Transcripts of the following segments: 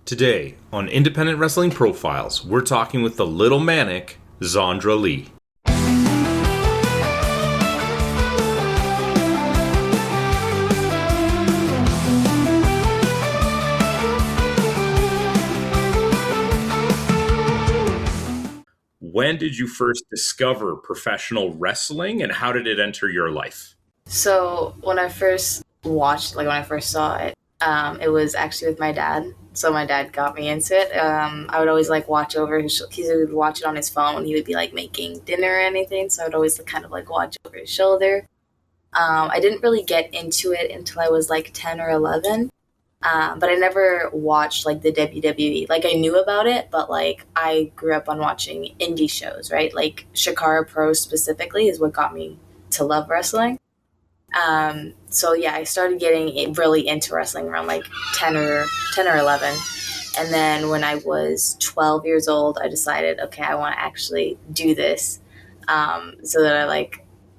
Today, on Independent Wrestling Profiles, we're talking with the Little Manic Zondra Lee. When did you first discover professional wrestling and how did it enter your life? So when I first saw it, it was actually with my dad. So my dad got me into it. I would always watch over he would watch it on his phone. He would be making dinner or anything. So I would always kind of watch over his shoulder. I didn't really get into it until I was 10 or 11. But I never watched the WWE. I knew about it, but I grew up on watching indie shows, right? Shakara Pro specifically is what got me to love wrestling. So yeah, I started getting really into wrestling around 10 or 11. And then when I was 12 years old, I decided, okay, I want to actually do this. So that I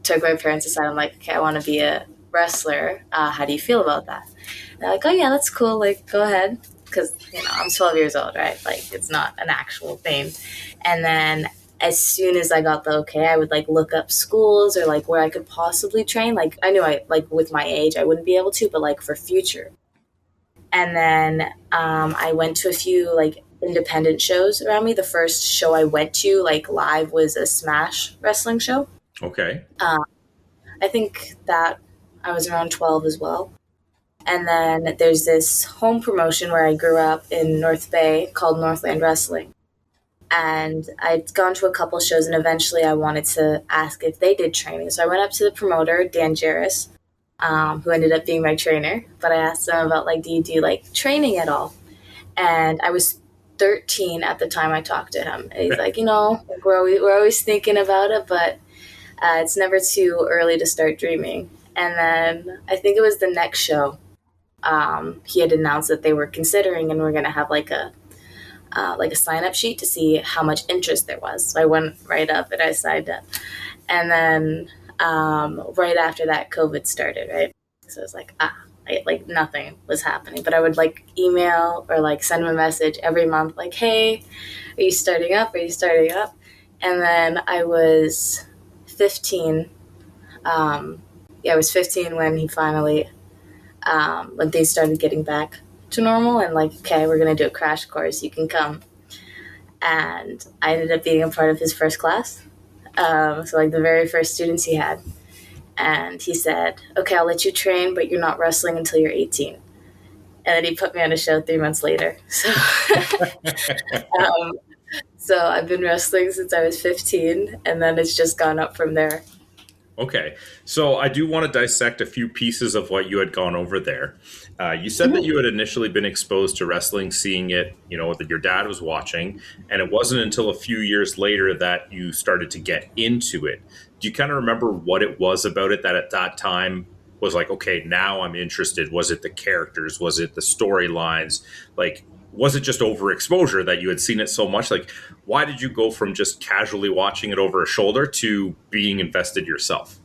took my parents aside. I'm okay, I want to be a wrestler. How do you feel about that? And they're oh yeah, that's cool. Go ahead. Cause I'm 12 years old, right? It's not an actual thing. And then as soon as I got the okay, I would look up schools or where I could possibly train. I knew with my age, I wouldn't be able to, but for future. And then I went to a few independent shows around me. The first show I went to live was a Smash wrestling show. Okay. I think that I was around 12 as well. And then there's this home promotion where I grew up in North Bay called Northland Wrestling. And I'd gone to a couple shows, and eventually I wanted to ask if they did training. So I went up to the promoter, Dan Jarris, who ended up being my trainer. But I asked him about, do you do, training at all? And I was 13 at the time I talked to him. And he's we're always thinking about it, but it's never too early to start dreaming. And then I think it was the next show. He had announced that they were considering, and we're going to have a sign-up sheet to see how much interest there was. So I went right up and I signed up. And then right after that, COVID started, right? So it was nothing was happening. But I would email or send him a message every month, hey, are you starting up? Are you starting up? And then I was 15. I was 15 when he finally, when things started getting back to normal, and okay, we're gonna do a crash course, you can come. And I ended up being a part of his first class, so the very first students he had. And he said, okay, I'll let you train, but you're not wrestling until you're 18. And then he put me on a show 3 months later. So so I've been wrestling since I was 15, and then it's just gone up from there. Okay, so I do want to dissect a few pieces of what you had gone over there. You said that you had initially been exposed to wrestling, seeing it, that your dad was watching, and it wasn't until a few years later that you started to get into it. Do you kind of remember what it was about it that at that time was okay, now I'm interested? Was it the characters? Was it the storylines? Was it just overexposure that you had seen it so much? Why did you go from just casually watching it over a shoulder to being invested yourself?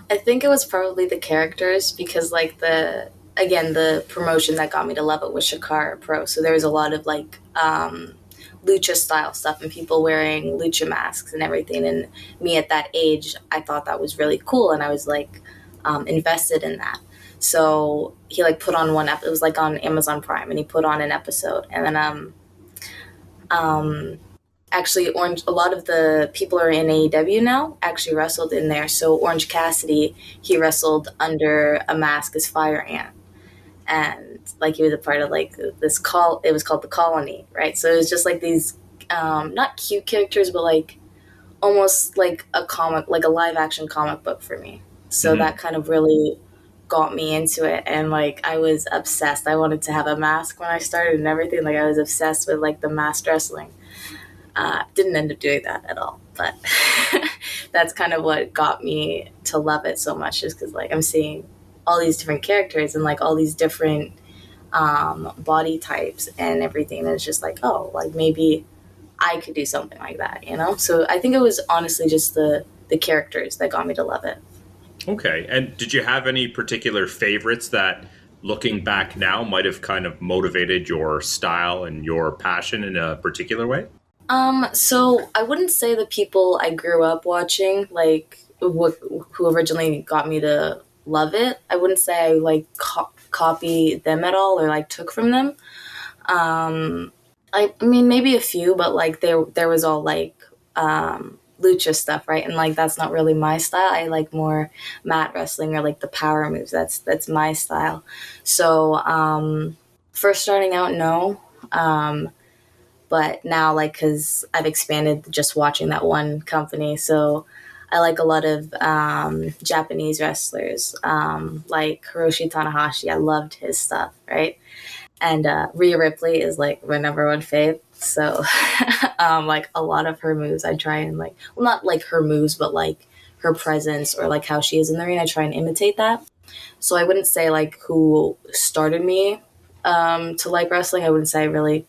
I think it was probably the characters, because the promotion that got me to love it was Shakara Pro. So there was a lot of lucha style stuff and people wearing lucha masks and everything. And me at that age, I thought that was really cool. And I was invested in that. So he put on one it was on Amazon Prime, and he put on an episode. And then actually a lot of the people who are in AEW now actually wrestled in there. So Orange Cassidy, he wrestled under a mask as Fire Ant. And he was a part of it was called the Colony, right? So it was just these not cute characters, but almost a comic, a live action comic book for me. So that kind of really got me into it. And I was obsessed. I wanted to have a mask when I started and everything. I was obsessed with the masked wrestling. Didn't end up doing that at all, but that's kind of what got me to love it so much, just because I'm seeing all these different characters and all these different body types and everything. And it's just maybe I could do something like that, So I think it was honestly just the characters that got me to love it. Okay. And did you have any particular favorites that looking back now might have kind of motivated your style and your passion in a particular way? So I wouldn't say the people I grew up watching, like who originally got me to love it. I wouldn't say I like copy them at all or like took from them. I mean maybe a few, but like there was all like lucha stuff, right? And like that's not really my style. I like more mat wrestling or like the power moves. That's my style. So first starting out, no. But now like because I've expanded just watching that one company, so I like a lot of Japanese wrestlers, like Hiroshi Tanahashi. I loved his stuff, right? And Rhea Ripley is like my number one fave. So like a lot of her moves I try and like, well, not like her moves, but like her presence or like how she is in the ring, I try and imitate that. So I wouldn't say like who started me to like wrestling. I wouldn't say I really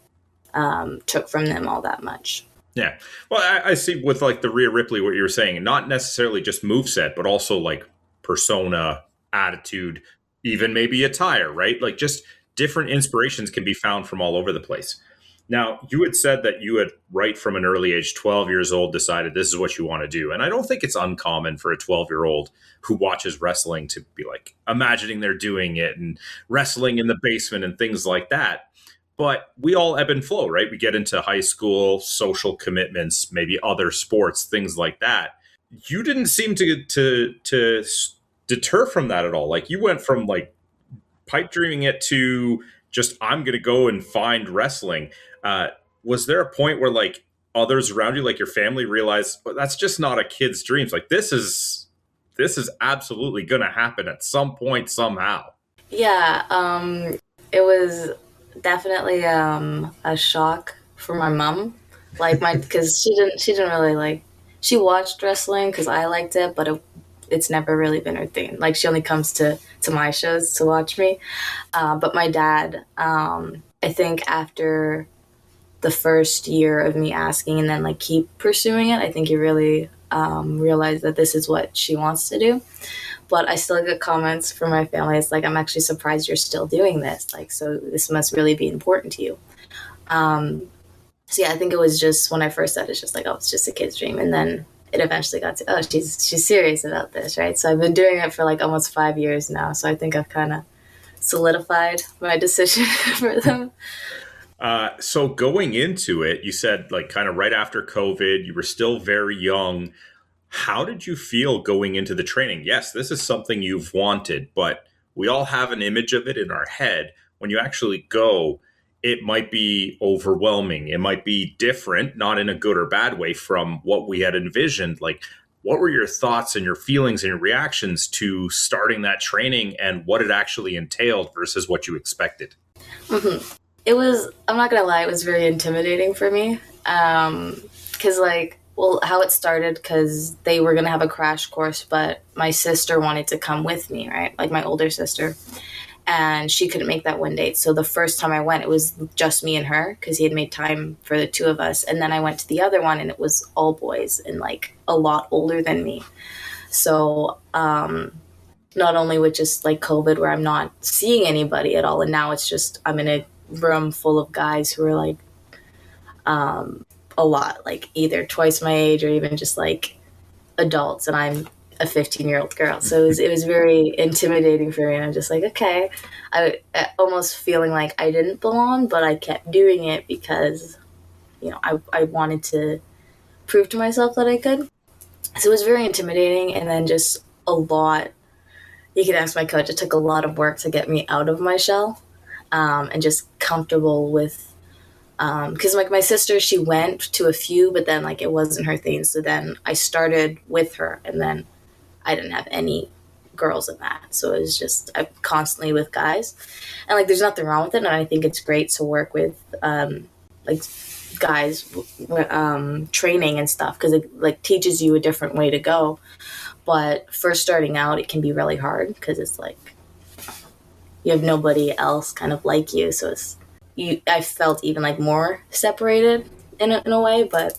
took from them all that much. Yeah. Well, I see with like the Rhea Ripley, what you were saying, not necessarily just moveset, but also like persona, attitude, even maybe attire, right? Like just different inspirations can be found from all over the place. Now, you had said that you had, right from an early age, 12 years old, decided this is what you want to do. And I don't think it's uncommon for a 12-year-old who watches wrestling to be like imagining they're doing it and wrestling in the basement and things like that. But we all ebb and flow, right? We get into high school, social commitments, maybe other sports, things like that. You didn't seem to deter from that at all. Like you went from like pipe dreaming it to just I'm going to go and find wrestling. Uh, was there a point where like others around you, like your family, realized well, that's just not a kid's dreams? Like this is absolutely going to happen at some point somehow. Yeah, it was definitely a shock for my mom. Like my because she didn't really like she watched wrestling because I liked it, but it's never really been her thing. Like she only comes to my shows to watch me. But my dad, I think after the first year of me asking and then like keep pursuing it, I think he really realized that this is what she wants to do. But I still get comments from my family. It's like, I'm actually surprised you're still doing this. Like, so this must really be important to you. So yeah, I think it was just when I first said it's just like, oh, it's just a kid's dream. And then it eventually got to, oh, she's serious about this, right? So I've been doing it for like almost 5 years now. So I think I've kind of solidified my decision for them. So going into it, you said like kind of right after COVID, you were still very young. How did you feel going into the training? Yes, this is something you've wanted, but we all have an image of it in our head. When you actually go, it might be overwhelming. It might be different, not in a good or bad way from what we had envisioned. Like, what were your thoughts and your feelings and your reactions to starting that training and what it actually entailed versus what you expected? Mm-hmm. It was, I'm not going to lie, it was very intimidating for me. Because, like, well, how it started, because they were going to have a crash course, but my sister wanted to come with me, right? Like, my older sister. And she couldn't make that one date. So the first time I went, it was just me and her, because he had made time for the two of us. And then I went to the other one, and it was all boys and, like, a lot older than me. So, not only with just, like, COVID, where I'm not seeing anybody at all, and now it's just, I'm in a room full of guys who are like a lot, like either twice my age or even just like adults, and I'm a 15-year-old girl. So it was very intimidating for me, and I'm just like, okay, I almost feeling like I didn't belong, but I kept doing it because I wanted to prove to myself that I could. So it was very intimidating, and then just a lot. You can ask my coach, it took a lot of work to get me out of my shell, and just comfortable with, because like my sister, she went to a few, but then like it wasn't her thing. So then I started with her, and then I didn't have any girls in that. So it was just I'm constantly with guys, and like there's nothing wrong with it. And I think it's great to work with like guys training and stuff, because it like teaches you a different way to go. But first starting out, it can be really hard because it's like you have nobody else kind of like you. So I felt even like more separated in a way, but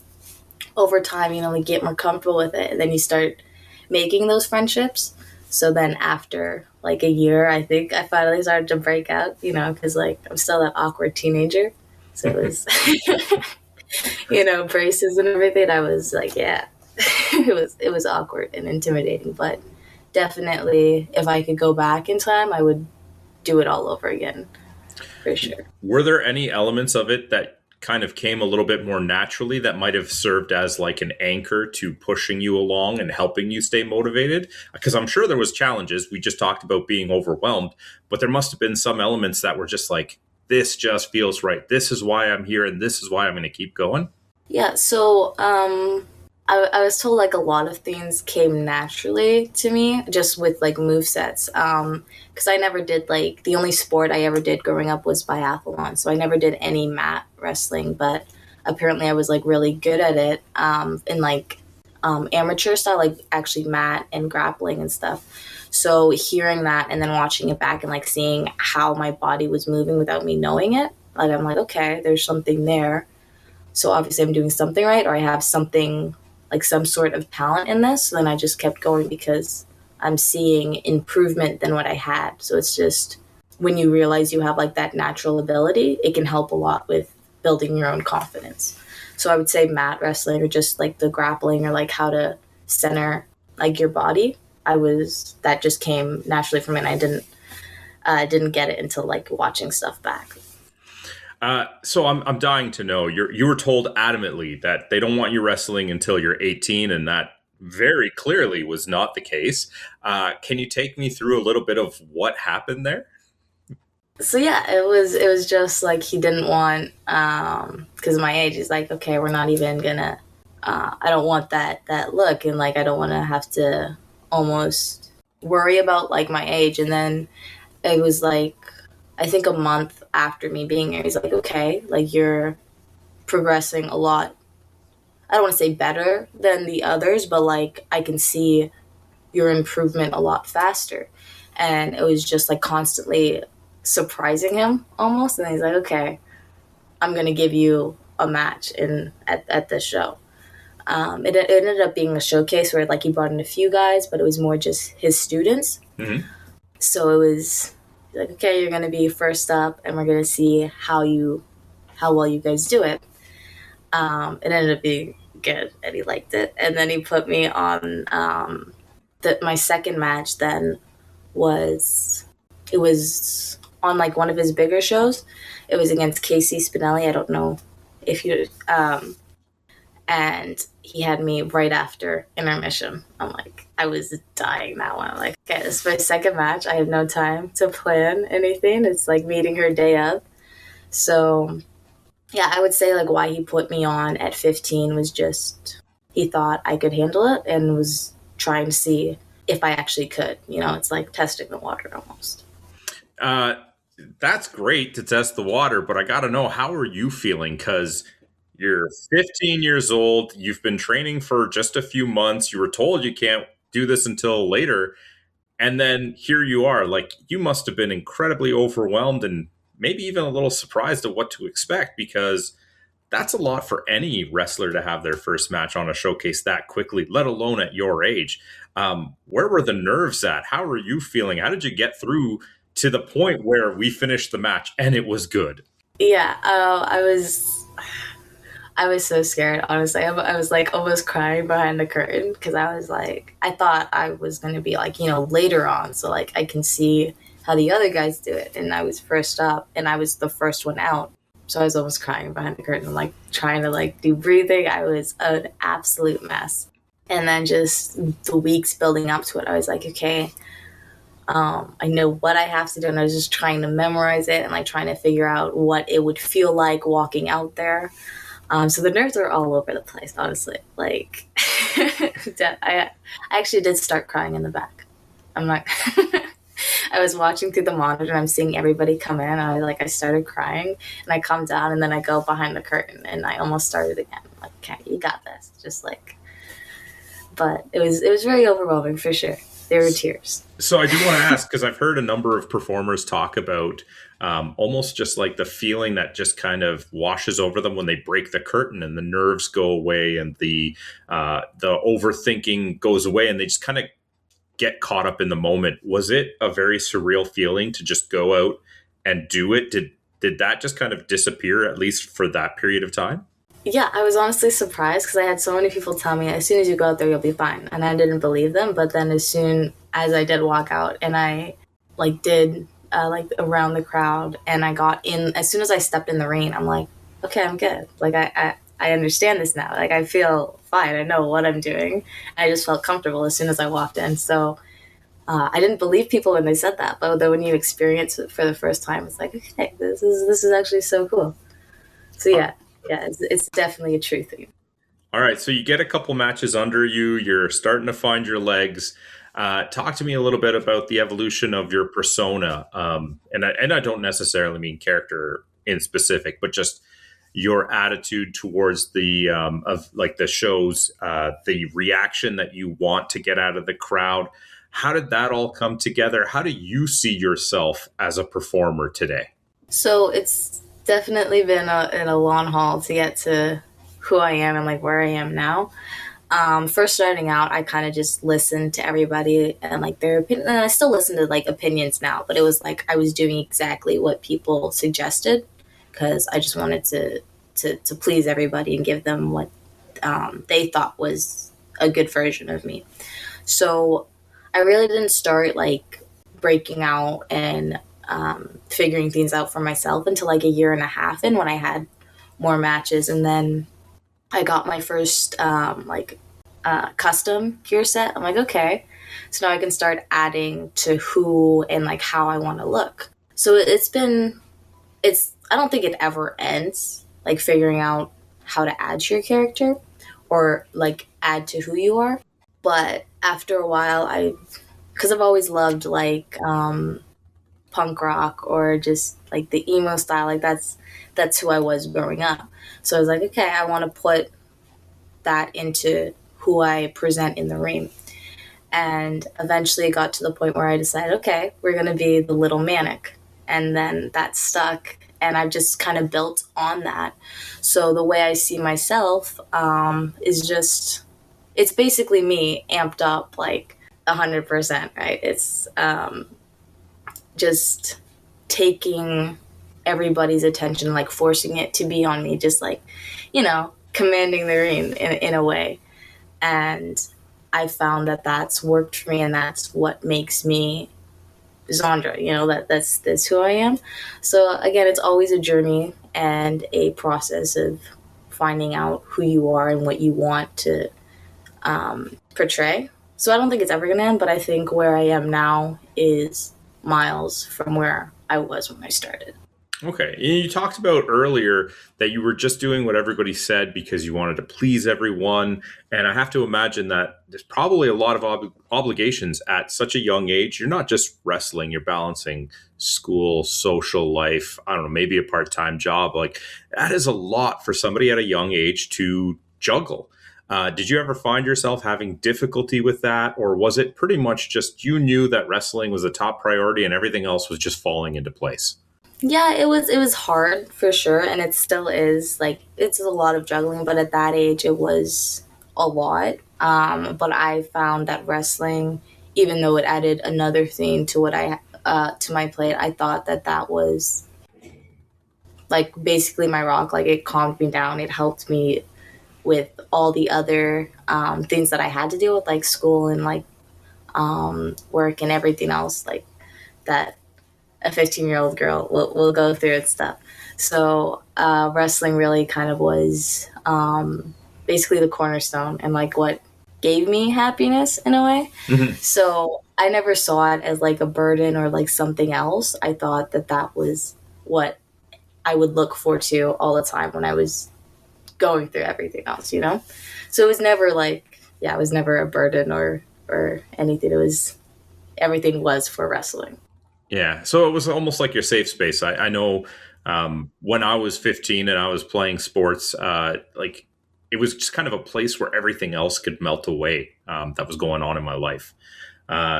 over time, you get more comfortable with it, and then you start making those friendships. So then after like a year, I think I finally started to break out, because like I'm still that awkward teenager. So it was, braces and everything. I was like, yeah, it was awkward and intimidating, but definitely if I could go back in time, I would do it all over again for sure. Were there any elements of it that kind of came a little bit more naturally that might have served as like an anchor to pushing you along and helping you stay motivated? Because I'm sure there was challenges. We just talked about being overwhelmed, but there must have been some elements that were just like, this just feels right. This is why I'm here and this is why I'm going to keep going. Yeah, so I was told like a lot of things came naturally to me just with like move sets. Because I never did like the only sport I ever did growing up was biathlon, so I never did any mat wrestling. But apparently, I was like really good at it in like amateur style, like actually mat and grappling and stuff. So hearing that and then watching it back and like seeing how my body was moving without me knowing it, like I'm like, okay, there's something there. So obviously I'm doing something right, or I have something like some sort of talent in this. So then I just kept going because I'm seeing improvement than what I had. So it's just when you realize you have like that natural ability, it can help a lot with building your own confidence. So I would say mat wrestling or just like the grappling or like how to center like your body. That just came naturally for me, and I didn't get it until like watching stuff back. So I'm dying to know. You were told adamantly that they don't want you wrestling until you're 18, and that very clearly was not the case. Can you take me through a little bit of what happened there? So yeah, it was just like he didn't want because of my age. He's like, okay, we're not even gonna. I don't want that look, and like I don't want to have to almost worry about like my age. And then it was like I think a month after me being there, he's like, okay, like you're progressing a lot. I don't want to say better than the others, but like I can see your improvement a lot faster. And it was just like constantly surprising him almost. And he's like, okay, I'm going to give you a match at this show. It ended up being a showcase where like he brought in a few guys, but it was more just his students. Mm-hmm. So it was like, okay, you're going to be first up and we're going to see how well you guys do it. It ended up being good and he liked it. And then he put me on my second match then it was on like one of his bigger shows. It was against Casey Spinelli. I don't know if you and he had me right after intermission. I was dying that one. I'm like, okay, this is my second match. I have no time to plan anything. It's like meeting her day of. So yeah, I would say like why he put me on at 15 was just he thought I could handle it and was trying to see if I actually could. It's like testing the water almost. That's great to test the water, but I got to know, how are you feeling? Because you're 15 years old. You've been training for just a few months. You were told you can't do this until later. And then here you are. Like, you must have been incredibly overwhelmed and maybe even a little surprised at what to expect, because that's a lot for any wrestler to have their first match on a showcase that quickly, let alone at your age. Where were the nerves at? How were you feeling? How did you get through to the point where we finished the match and it was good? Yeah, I was so scared, honestly. I was like almost crying behind the curtain because I was like, I thought I was going to be like, later on. So like I can see how the other guys do it. And I was first up and I was the first one out. So I was almost crying behind the curtain, like trying to like do breathing. I was an absolute mess. And then just the weeks building up to it, I was like, okay, I know what I have to do. And I was just trying to memorize it and like trying to figure out what it would feel like walking out there. So the nerves are all over the place, honestly. Like, I actually did start crying in the back. I'm not. I was watching through the monitor and I'm seeing everybody come in, and I started crying, and I come down, and then I go behind the curtain, and I almost started again. I'm like, okay, you got this. Just like, but it was very overwhelming for sure. There were tears. So I do want to ask, because I've heard a number of performers talk about almost just like the feeling that just kind of washes over them when they break the curtain, and the nerves go away and the overthinking goes away, and they just kind of get caught up in the moment. Was it a very surreal feeling to just go out and do it? Did that just kind of disappear, at least for that period of time? Yeah, I was honestly surprised because I had so many people tell me as soon as you go out there, you'll be fine. And I didn't believe them. But then as soon as I did walk out and I did around the crowd and I got in, as soon as I stepped in the rain, I'm like, okay, I'm good. Like I understand this now. Like I feel fine. I know what I'm doing. I just felt comfortable as soon as I walked in. So I didn't believe people when they said that. But then when you experience it for the first time, it's like, okay, this is actually so cool. So yeah, it's definitely a true thing. All right, so you get a couple matches under you. You're starting to find your legs. Talk to me a little bit about the evolution of your persona, and I don't necessarily mean character in specific, but just your attitude towards the of like the shows, the reaction that you want to get out of the crowd. How did that all come together? How do you see yourself as a performer today? So it's definitely been a long haul to get to who I am and like where I am now. First starting out, I kind of just listened to everybody and like their opinion. And I still listen to like opinions now, but it was like I was doing exactly what people suggested because I just wanted to please everybody and give them what they thought was a good version of me. So I really didn't start like breaking out and figuring things out for myself until like a year and a half in when I had more matches. And then I got my first custom gear set. I'm like, okay, so now I can start adding to who and like how I want to look. So I don't think it ever ends, like figuring out how to add to your character or like add to who you are. But after a while, because I've always loved like punk rock or just like the emo style, like that's who I was growing up. So I was like, okay, I want to put that into who I present in the ring. And eventually it got to the point where I decided, okay, we're going to be the Little Manic. And then that stuck. And I've just kind of built on that. So the way I see myself is just, it's basically me amped up like 100%, right? It's just taking everybody's attention, like forcing it to be on me, just like, commanding the ring in a way. And I found that that's worked for me and that's what makes me Zondra, that's who I am. So again, it's always a journey and a process of finding out who you are and what you want to portray. So I don't think it's ever going to end, but I think where I am now is miles from where I was when I started. Okay. You talked about earlier that you were just doing what everybody said because you wanted to please everyone. And I have to imagine that there's probably a lot of obligations at such a young age. You're not just wrestling, you're balancing school, social life, I don't know, maybe a part-time job. Like that is a lot for somebody at a young age to juggle. Did you ever find yourself having difficulty with that? Or was it pretty much just you knew that wrestling was the top priority and everything else was just falling into place? Yeah, it was hard for sure, and it still is. Like it's a lot of juggling, but at that age, it was a lot. But I found that wrestling, even though it added another thing to what I to my plate, I thought that was like basically my rock. Like it calmed me down. It helped me with all the other things that I had to deal with, like school and like work and everything else, like that a 15-year-old girl will go through and stuff. So wrestling really kind of was basically the cornerstone and like what gave me happiness in a way. Mm-hmm. So I never saw it as like a burden or like something else. I thought that was what I would look forward to all the time when I was going through everything else, So it was never like, it was never a burden or anything. It was, everything was for wrestling. Yeah. So it was almost like your safe space. I know when I was 15 and I was playing sports, like it was just kind of a place where everything else could melt away that was going on in my life.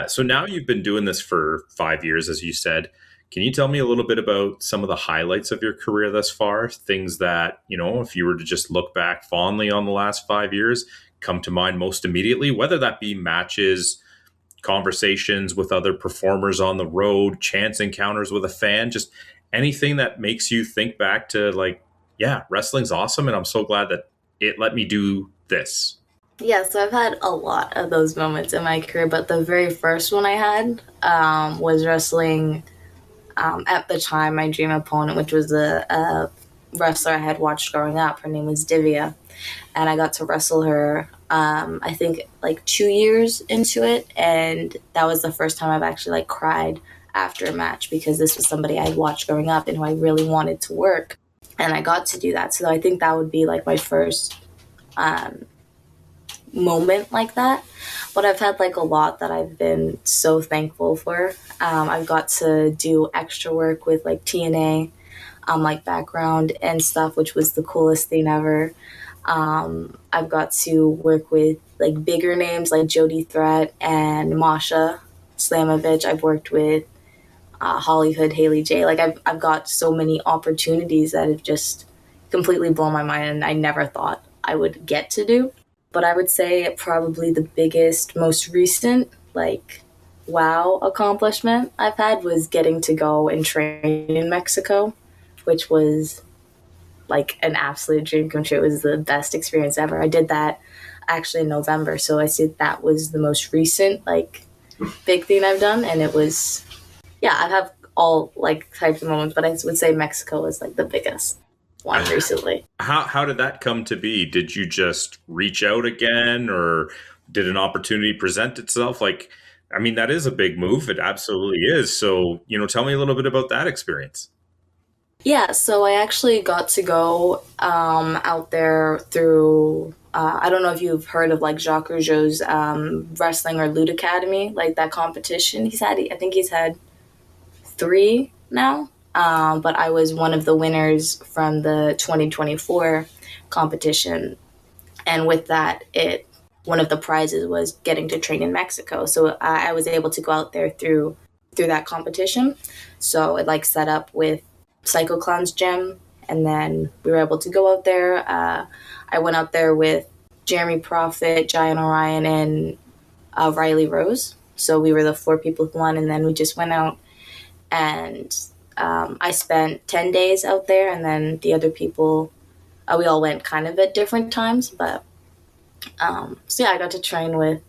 So now you've been doing this for 5 years, as you said. Can you tell me a little bit about some of the highlights of your career thus far? Things that, if you were to just look back fondly on the last 5 years, come to mind most immediately, whether that be matches, conversations with other performers on the road, chance encounters with a fan, just anything that makes you think back to like, yeah, wrestling's awesome, and I'm so glad that it let me do this. Yeah, so I've had a lot of those moments in my career, but the very first one I had was wrestling at the time my dream opponent, which was a wrestler I had watched growing up. Her name was Divya, and I got to wrestle her. I think like 2 years into it, and that was the first time I've actually like cried after a match because this was somebody I had watched growing up and who I really wanted to work, and I got to do that. So I think that would be like my first moment like that. But I've had like a lot that I've been so thankful for. I've got to do extra work with like TNA, like background and stuff, which was the coolest thing ever. I've got to work with like bigger names like Jody Threat and Masha Slamovich. I've worked with Hollywood, Haley J. Like I've got so many opportunities that have just completely blown my mind, and I never thought I would get to do. But I would say probably the biggest, most recent, like, wow accomplishment I've had was getting to go and train in Mexico, which was like an absolute dream come true. It was the best experience ever. I did that actually in November. So I said that was the most recent, like, big thing I've done. And it was, yeah, I have all like types of moments, but I would say Mexico was like the biggest one recently. How did that come to be? Did you just reach out again, or did an opportunity present itself? Like, I mean, that is a big move. It absolutely is. So, tell me a little bit about that experience. Yeah, so I actually got to go out there through. I don't know if you've heard of like Jacques Rougeau's wrestling or Loot Academy, like that competition. I think he's had 3 now. But I was one of the winners from the 2024 competition. And with that, one of the prizes was getting to train in Mexico. So I was able to go out there through that competition. So it like set up with Psycho Clown's gym. And then we were able to go out there. I went out there with Jeremy Prophet, Giant Orion, and Riley Rose. So we were the 4 people who won. And then we just went out and I spent 10 days out there, and then the other people, we all went kind of at different times. But so yeah, I got to train with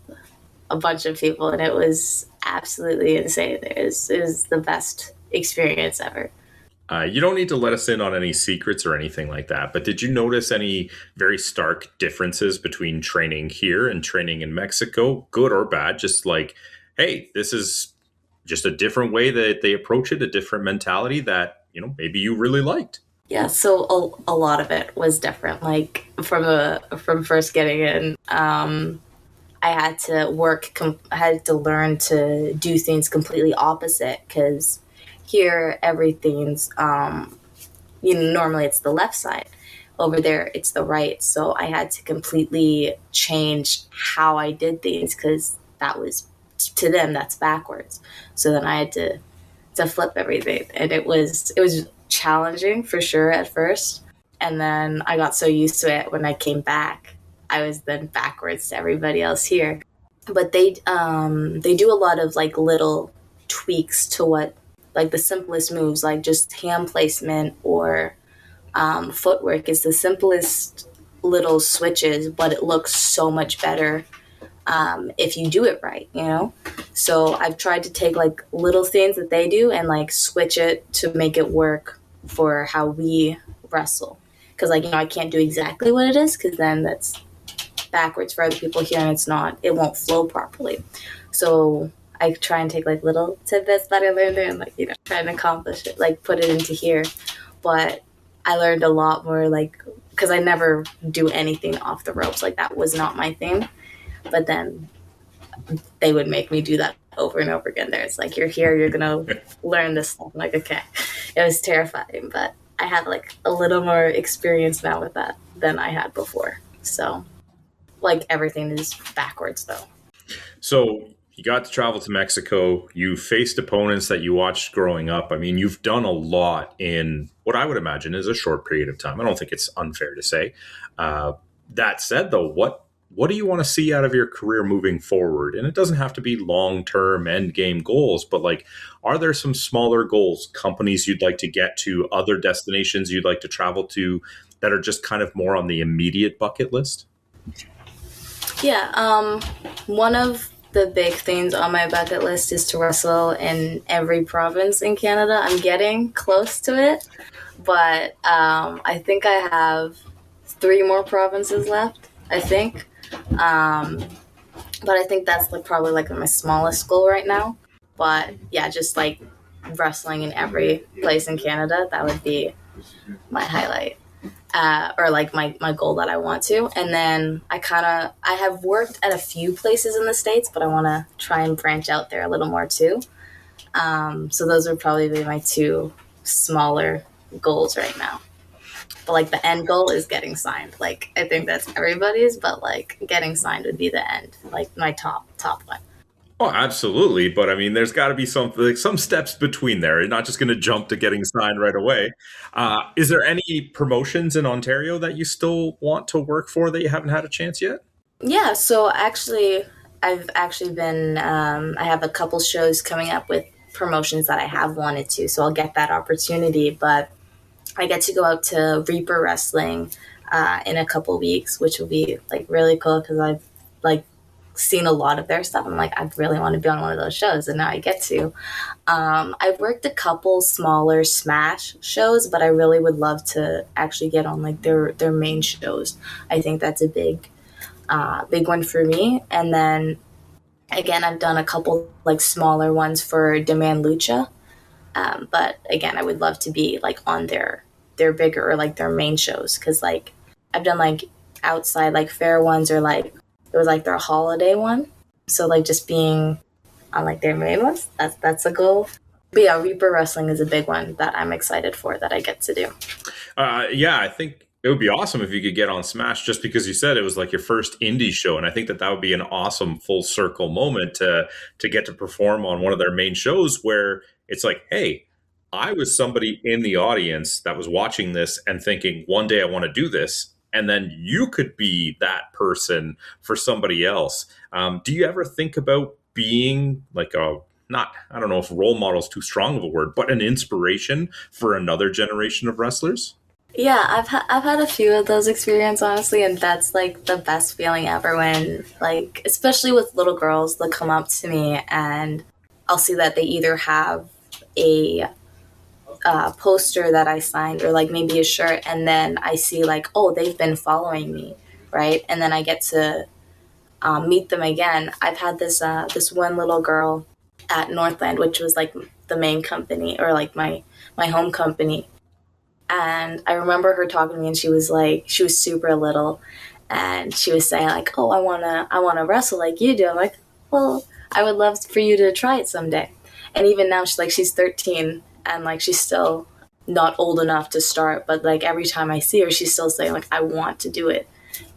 a bunch of people, and it was absolutely insane. It was the best experience ever. You don't need to let us in on any secrets or anything like that, but did you notice any very stark differences between training here and training in Mexico, good or bad? Just like, hey, this is just a different way that they approach it, a different mentality that, maybe you really liked. Yeah, so a lot of it was different. Like from first getting in, I had to I had to learn to do things completely opposite because here everything's, normally it's the left side. Over there, it's the right. So I had to completely change how I did things because that was, to them, that's backwards. So then I had to flip everything, and it was challenging for sure at first, and then I got so used to it when I came back. I was then backwards to everybody else here, but they do a lot of like little tweaks to what, like the simplest moves, like just hand placement or footwork is the simplest little switches, but it looks so much better if you do it right, So I've tried to take like little things that they do and like switch it to make it work for how we wrestle. Because I can't do exactly what it is because then that's backwards for other people here and it won't flow properly. So I try and take like little tidbits that I learned there and like, try and accomplish it, like put it into here. But I learned a lot more like, because I never do anything off the ropes. Like that was not my thing. But then they would make me do that over and over again. It's like, you're here, you're going to learn this stuff. I'm like, okay. It was terrifying, but I have like a little more experience now with that than I had before. So like everything is backwards though. So you got to travel to Mexico. You faced opponents that you watched growing up. I mean, you've done a lot in what I would imagine is a short period of time. I don't think it's unfair to say. That said, though, what what do you want to see out of your career moving forward? And it doesn't have to be long-term end game goals, but like, are there some smaller goals, companies you'd like to get to, other destinations you'd like to travel to that are just kind of more on the immediate bucket list? Yeah, one of the big things on my bucket list is to wrestle in every province in Canada. I'm getting close to it, but I think I have three more provinces left, I think. Um, but I think that's like probably like my smallest goal right now. But yeah, just like wrestling in every place in Canada, that would be my highlight. Or like my goal that I want to. And then I have worked at a few places in the States, but I want to try and branch out there a little more too. So those would probably be my two smaller goals right now. But like the end goal is getting signed. Like I think that's everybody's, but like getting signed would be the end, like my top one. Oh, absolutely. But I mean, there's got to be some steps between there. You're not just going to jump to getting signed right away. Is there any promotions in Ontario that you still want to work for that you haven't had a chance yet? Yeah, so actually, I've actually been, I have a couple shows coming up with promotions that I have wanted to, so I'll get that opportunity. But I get to go out to Reaper Wrestling in a couple weeks, which will be like really cool because I've like seen a lot of their stuff. I'm like, I really want to be on one of those shows, and now I get to. I've worked a couple smaller Smash shows, but I really would love to actually get on like their main shows. I think that's a big one for me. And then again, I've done a couple like smaller ones for Demand Lucha. But again, I would love to be like on their bigger or like their main shows because like I've done like outside like fair ones or like it was like their holiday one. So like just being on like their main ones, that's a goal. But yeah, Reaper Wrestling is a big one that I'm excited for that I get to do. Yeah, I think it would be awesome if you could get on Smash just because you said it was like your first indie show. And I think that would be an awesome full circle moment to get to perform on one of their main shows where it's like, hey, I was somebody in the audience that was watching this and thinking, one day I want to do this. And then you could be that person for somebody else. Do you ever think about being like I don't know if role model is too strong of a word, but an inspiration for another generation of wrestlers? Yeah, I've had a few of those experiences honestly, and that's like the best feeling ever when like especially with little girls, they'll come up to me and I'll see that they either have a poster that I signed or like maybe a shirt, and then I see like, oh, they've been following me, right? And then I get to meet them again. I've had this one little girl at Northland, which was like the main company or like my home company, and I remember her talking to me, and she was super little, and she was saying like, oh, I wanna wrestle like you do. I'm like, well, I would love for you to try it someday. And even now she's 13 and like she's still not old enough to start, but like every time I see her, she's still saying like I want to do it.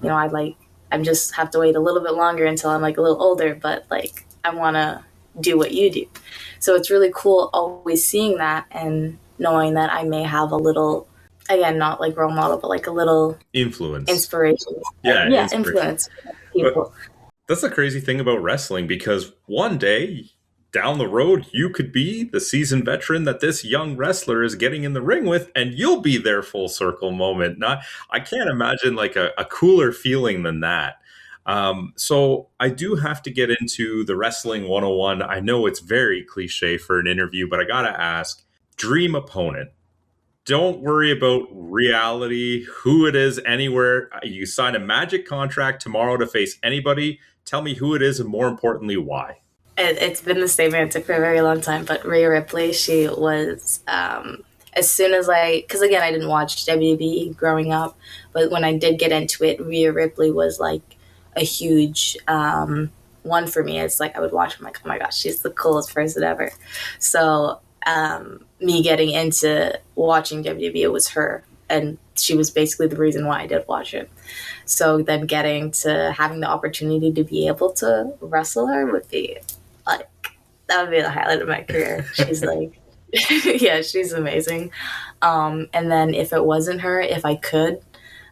I just have to wait a little bit longer until I'm like a little older, but like I want to do what you do. So it's really cool always seeing that and knowing that I may have a little, again, not like role model, but like a little Influence. inspiration. Yeah, Yeah, inspiration. influence people. But that's the crazy thing about wrestling because one day down the road, you could be the seasoned veteran that this young wrestler is getting in the ring with, and you'll be their full circle moment. Not, I can't imagine like a cooler feeling than that. So I do have to get into the wrestling 101. I know it's very cliche for an interview, but I got to ask, dream opponent. Don't worry about reality, who it is, anywhere. You sign a magic contract tomorrow to face anybody. Tell me who it is, and more importantly, why. It's been the same answer for a very long time, but Rhea Ripley, she was, as soon as because again, I didn't watch WWE growing up, but when I did get into it, Rhea Ripley was like a huge one for me. It's like I would watch, I'm like, oh my gosh, she's the coolest person ever. So me getting into watching WWE, it was her, and she was basically the reason why I did watch it. So then getting to having the opportunity to be able to wrestle her would be like, that would be the highlight of my career. She's like, yeah, she's amazing. And then if it wasn't her, if I could,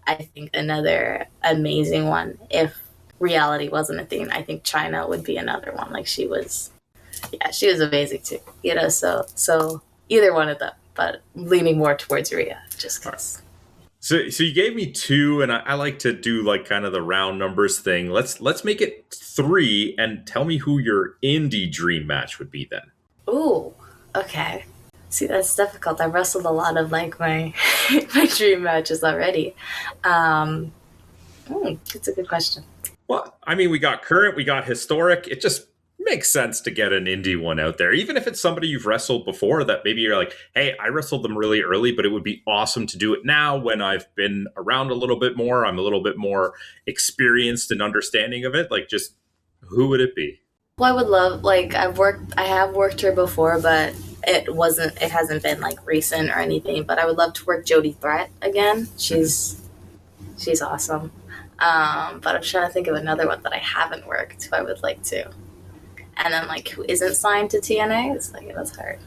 I think another amazing one, if reality wasn't a thing. I think China would be another one. Like she was amazing too. So either one of them, but leaning more towards Rhea, just because. So you gave me two, and I like to do like kind of the round numbers thing. Let's make it three, and tell me who your indie dream match would be then. Ooh, okay. See, that's difficult. I've wrestled a lot of like my my dream matches already. It's a good question. Well, I mean, we got current, we got historic. It just makes sense to get an indie one out there, even if it's somebody you've wrestled before that maybe you're like, hey, I wrestled them really early, but it would be awesome to do it now when I've been around a little bit more. I'm a little bit more experienced and understanding of it. Like, just who would it be? Well, I would love, like, I have worked her before, but it hasn't been like recent or anything, but I would love to work Jody Threat again. She's awesome. But I'm trying to think of another one that I haven't worked who I would like to. And then, like, who isn't signed to TNA? It's like, that's hard.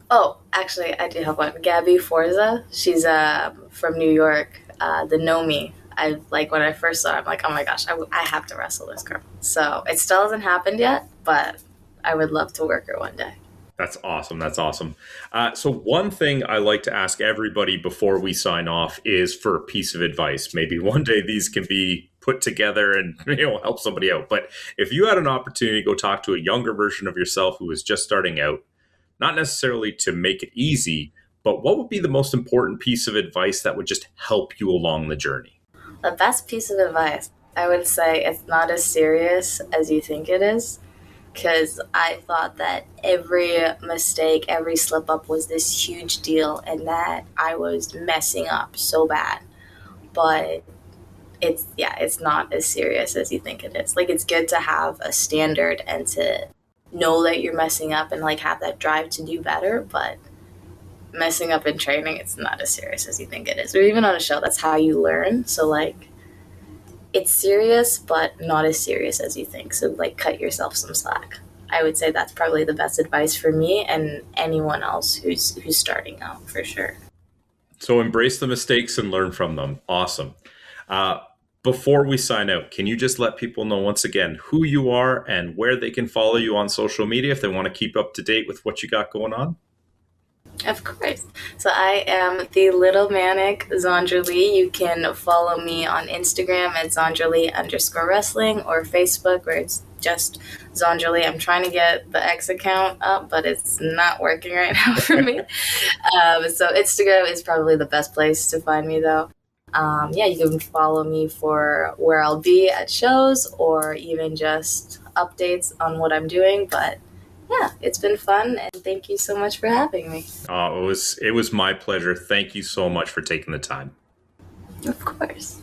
Oh, actually, I do have one. Gabby Forza. She's from New York. The Nomi. When I first saw her, I'm like, oh my gosh, I have to wrestle this girl. So it still hasn't happened yet, but I would love to work her one day. That's awesome. That's awesome. So one thing I like to ask everybody before we sign off is for a piece of advice. Maybe one day these can be put together and help somebody out. But if you had an opportunity to go talk to a younger version of yourself who was just starting out, not necessarily to make it easy, but what would be the most important piece of advice that would just help you along the journey? The best piece of advice, I would say, it's not as serious as you think it is. Because I thought that every mistake, every slip up was this huge deal and that I was messing up so bad. But it's not as serious as you think it is. Like, it's good to have a standard and to know that you're messing up and like have that drive to do better. But messing up in training, it's not as serious as you think it is. Or even on a show, that's how you learn. So like, it's serious, but not as serious as you think. So, like, cut yourself some slack. I would say that's probably the best advice for me and anyone else who's starting out, for sure. So embrace the mistakes and learn from them. Awesome. Before we sign out, can you just let people know once again who you are and where they can follow you on social media if they want to keep up to date with what you got going on? Of course. So I am the Little Manic Zondra Lee. You can follow me on Instagram at ZondraLee_wrestling or Facebook where it's just Zondra Lee. I'm trying to get the X account up, but it's not working right now for me. So Instagram is probably the best place to find me, though. You can follow me for where I'll be at shows or even just updates on what I'm doing, but yeah, it's been fun, and thank you so much for having me. It was my pleasure. Thank you so much for taking the time. Of course.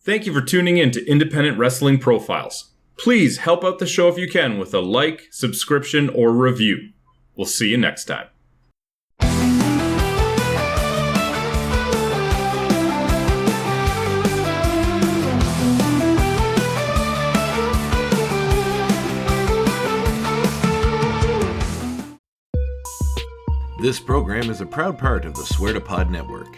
Thank you for tuning in to Independent Wrestling Profiles. Please help out the show if you can with a like, subscription, or review. We'll see you next time. This program is a proud part of the Swear to Pod Network.